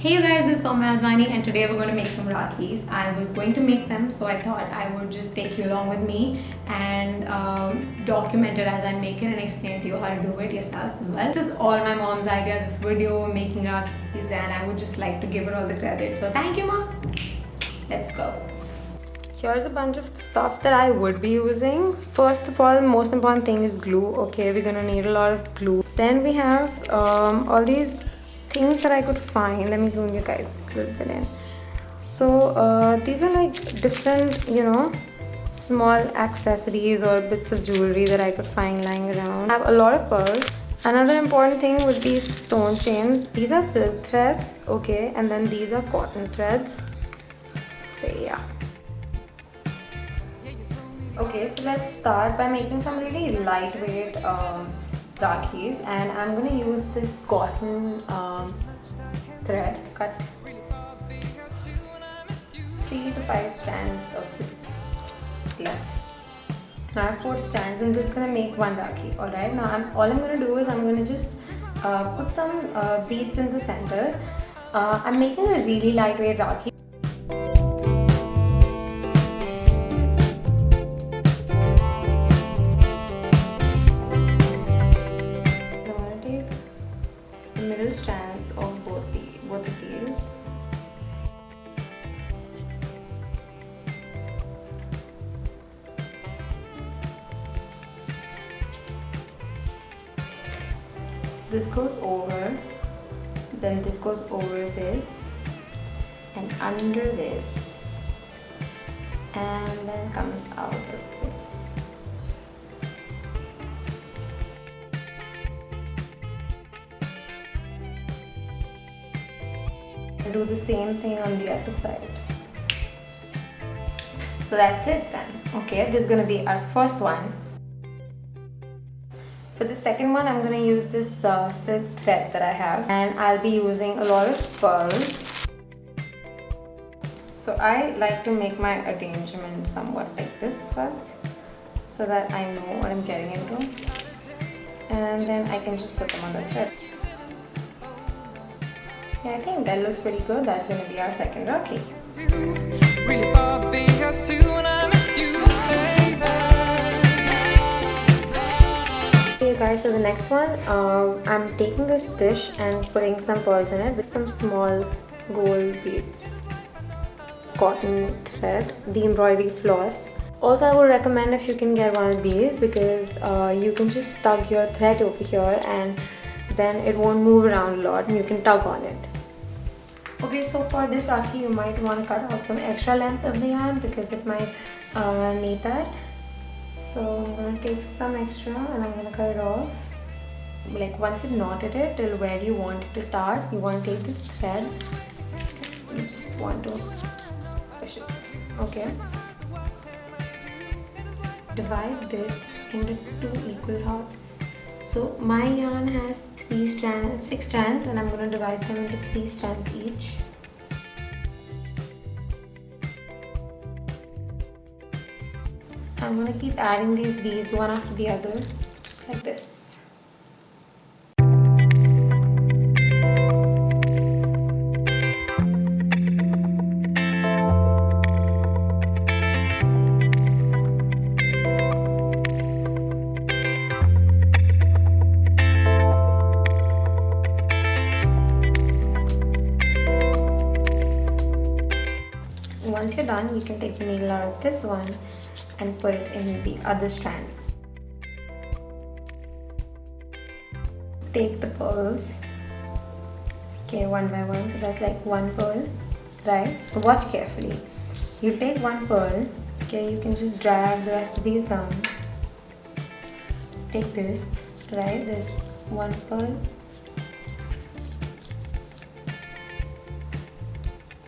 Hey you guys, this is Soumya Advani and today we're going to make some Rakhis. I was going to make them, so I thought I would just take you along with me and document it as I make it and explain to you how to do it yourself as well. This is all my mom's idea, this video, making Rakhis, and I would just like to give her all the credit. So thank you, Mom. Let's go. Here's a bunch of stuff that I would be using. First of all, the most important thing is glue. Okay, we're gonna need a lot of glue. Then we have all these things that I could find. Let me zoom you guys a little bit in. So these are like different, small accessories or bits of jewelry that I could find lying around. I have a lot of pearls. Another important thing would be stone chains. These are silk threads, okay, and then these are cotton threads. So yeah. Okay, so let's start by making some really lightweight rakhis, and I'm gonna use this cotton thread. Cut 3 to 5 strands of this length. Now I have 4 strands, and this is gonna make one rakhi. All right. Now all I'm gonna do is I'm gonna just put some beads in the center. I'm making a really lightweight rakhi. Middle strands of both of these. This goes over, then this goes over this and under this, and then comes out of this. Do the same thing on the other side. So that's it then. Okay, this is gonna be our first one. For the second one, I'm gonna use this silk thread that I have, and I'll be using a lot of pearls. So I like to make my arrangement somewhat like this first, so that I know what I'm getting into, and then I can just put them on the thread. Yeah, I think that looks pretty good. That's going to be our second rakhi. Really far fingers too when I miss you, baby. Okay guys, so the next one, I'm taking this dish and putting some pearls in it with some small gold beads, cotton thread, the embroidery floss. Also, I would recommend if you can get one of these, because you can just tug your thread over here and then it won't move around a lot and you can tug on it. Okay, so for this rakhi you might want to cut out some extra length of the yarn because it might need that. So I'm going to take some extra and I'm going to cut it off. Like once you've knotted it till where you want it to start, you want to take this thread, you just want to push it. Okay. Divide this into 2 equal halves. So my yarn has 6 strands, and I'm going to divide them into 3 strands each. I'm going to keep adding these beads one after the other, just like this. Once you're done, you can take the needle out of this one and put it in the other strand. Take the pearls, okay, one by one. So that's like 1 pearl, right? Watch carefully. You take 1 pearl, okay, you can just drag the rest of these down. Take this, right? This 1 pearl.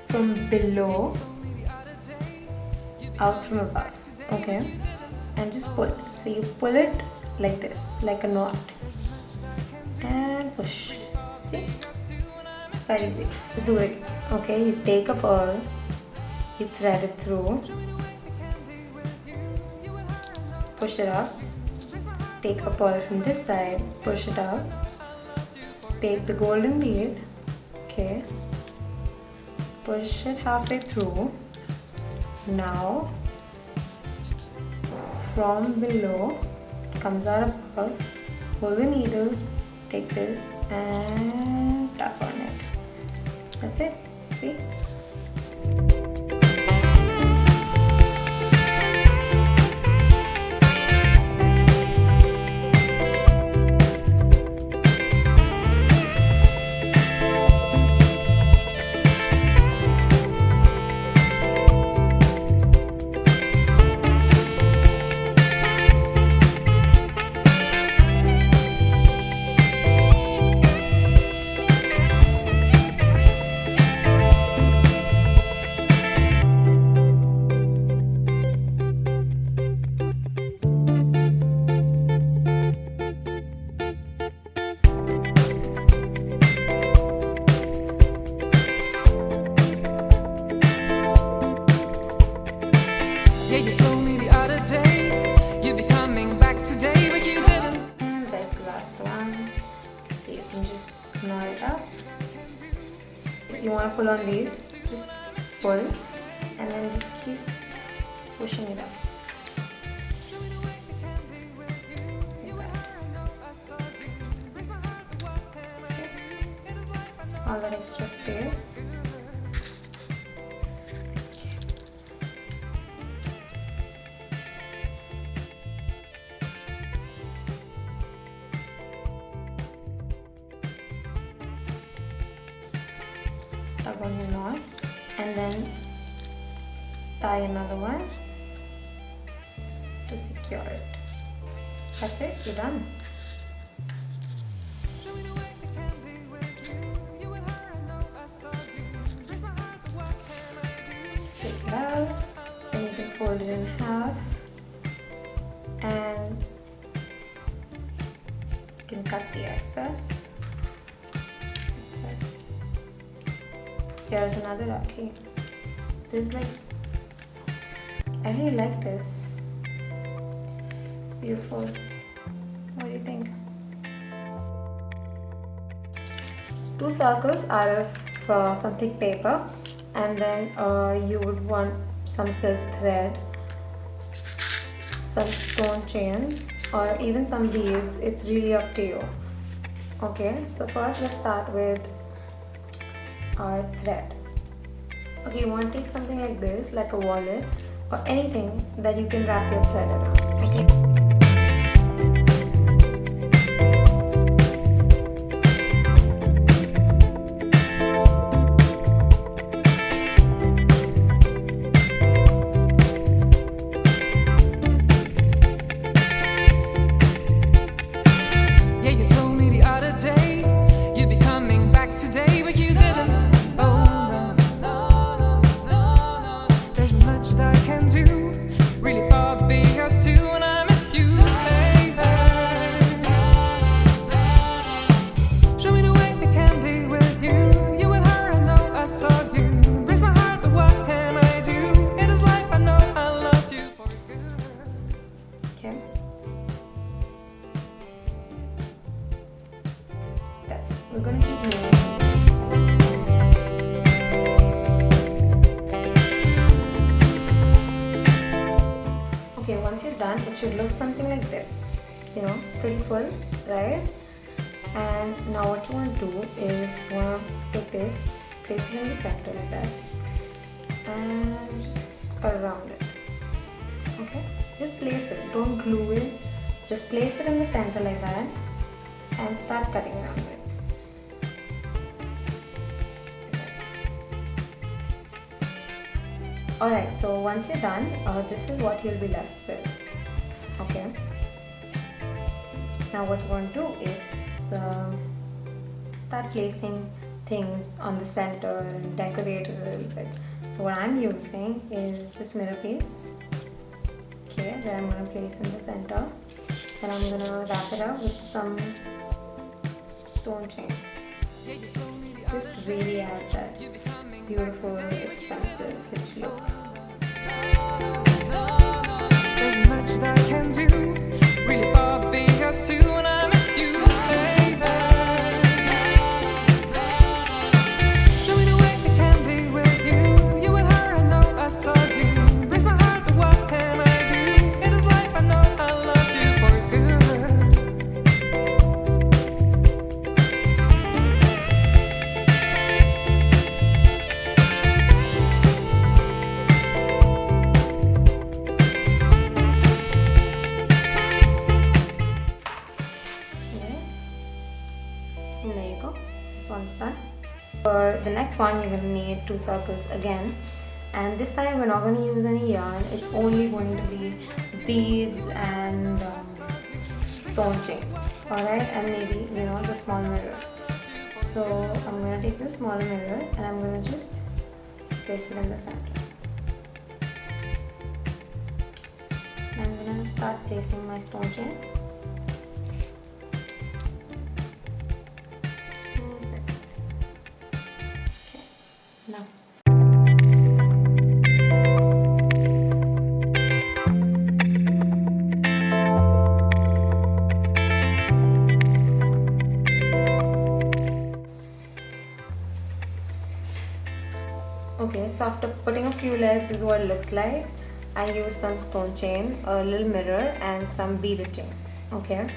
From below, out from above, okay, and just pull. So you pull it like this, like a knot, and push. See, it's that easy. Let's do it. Okay, you take a pearl, you thread it through, push it up, take a pearl from this side, push it up, take the golden bead, okay, push it halfway through. Now from below comes out above. Hold the needle, take this and tap on it. That's it. See? Yeah, you told me the other day you'd be coming back today, but you didn't. And there's the last one. So you can just knot it up. If you want to pull on these, just pull and then just keep pushing it up. All that extra space. Tug on your knot and then tie another one to secure it. That's it, you're done. Take it out, then you can fold it in half and you can cut the excess. Here's another Rakhi. This is like, I really like this. It's beautiful. What do you think? 2 circles out of some thick paper, and then you would want some silk thread, some stone chains, or even some beads. It's really up to you. Okay, so first let's start with our thread. Okay, you want to take something like this, like a wallet or anything that you can wrap your thread around. Okay. Yeah, you told me the other day you'd be coming back today, but you didn't. Oh no. There's much that I can do, really far to be us two, and I miss you, baby. Show me the way I can be with you. You with her, I know I saw you. It breaks my heart, but what can I do? It is life, I know I lost you for good. Okay. That's it. We're gonna keep moving. Okay, once you're done, it should look something like this. You know, pretty full, right? And now what you want to do is you want to put this, place it in the center like that, and just cut around it. Okay? Just place it. Don't glue it. Just place it in the center like that, and start cutting around it. Alright, so once you're done, this is what you'll be left with. Okay. Now what you want to do is start placing things on the center and decorate it a little bit. So what I'm using is this mirror piece. Okay, that I'm going to place in the center. Then I'm going to wrap it up with some stone chains. This really adds that beautiful, expensive, rich look. There's much that I can do, really far to be us two, and I miss you, baby. Show me the way I can be with the next one you're going to need 2 circles again, and this time we're not going to use any yarn. It's only going to be beads and stone chains, alright, and maybe the small mirror. So I'm going to take this smaller mirror and I'm going to just place it in the center. I'm going to start placing my stone chains. Now. Okay, so after putting a few layers, this is what it looks like. I use some stone chain, a little mirror and some beaded chain. Okay.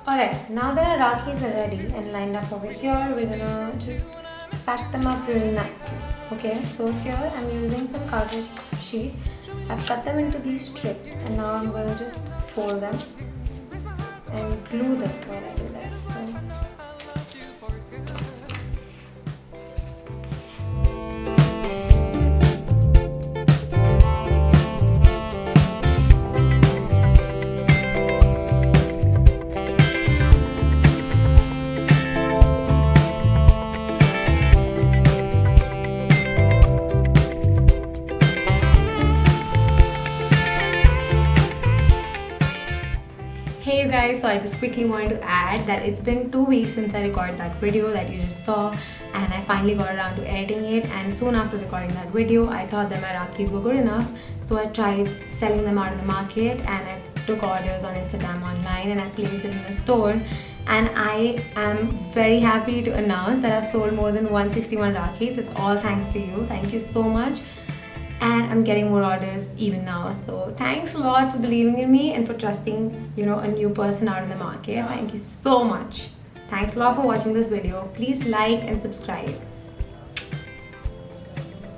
Alright, now that our Rakhis are ready and lined up over here, we're gonna just pack them up really nicely. Okay, so here I'm using some cartridge sheet. I've cut them into these strips and now I'm gonna just fold them and glue them when I do that. So hey you guys, so I just quickly wanted to add that it's been 2 weeks since I recorded that video that you just saw, and I finally got around to editing it. And soon after recording that video, I thought that my Rakhis were good enough, so I tried selling them out in the market and I took orders on Instagram online and I placed it in the store. And I am very happy to announce that I've sold more than 161 Rakhis. It's all thanks to you. Thank you so much. And I'm getting more orders even now, so thanks a lot for believing in me and for trusting a new person out in the market. Thank you so much. Thanks a lot for watching this video. Please like and subscribe.